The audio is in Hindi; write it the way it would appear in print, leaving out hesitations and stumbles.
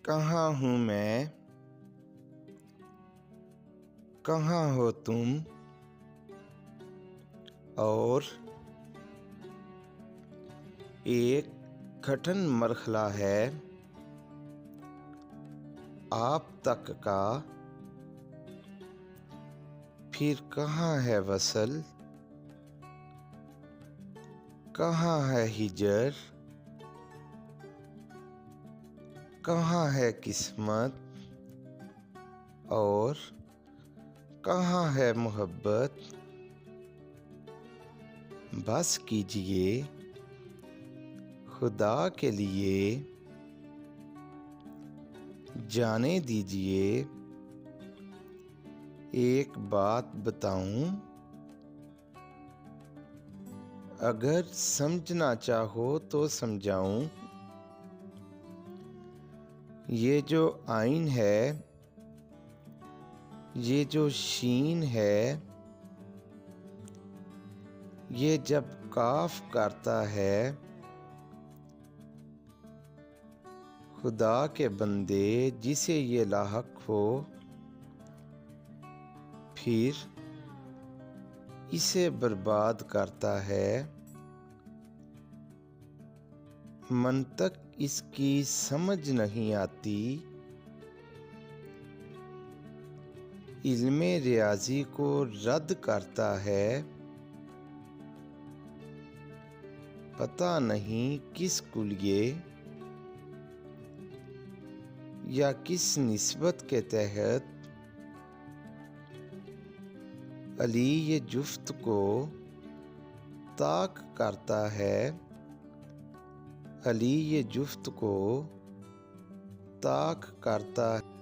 कहाँ हूँ मैं, कहाँ हो तुम, और एक कठिन मरहला है आप तक का, फिर कहाँ है वसल, कहाँ है हिजर, कहाँ है किस्मत, और कहाँ है मोहब्बत। बस कीजिए खुदा के लिए, जाने दीजिए एक बात बताऊं, अगर समझना चाहो तो समझाऊं। ये जो आइन है, ये जो शीन है, ये जब काफ करता है, खुदा के बंदे जिसे ये लाहक हो, फिर इसे बर्बाद करता है। मंतक इसकी समझ नहीं आती, इल्मे रियाजी को रद्द करता है। पता नहीं किस कुलिये या किस निस्बत के तहत अली ये जुफ्त को ताक करता है, अली ये जुफ्त को ताक करता है।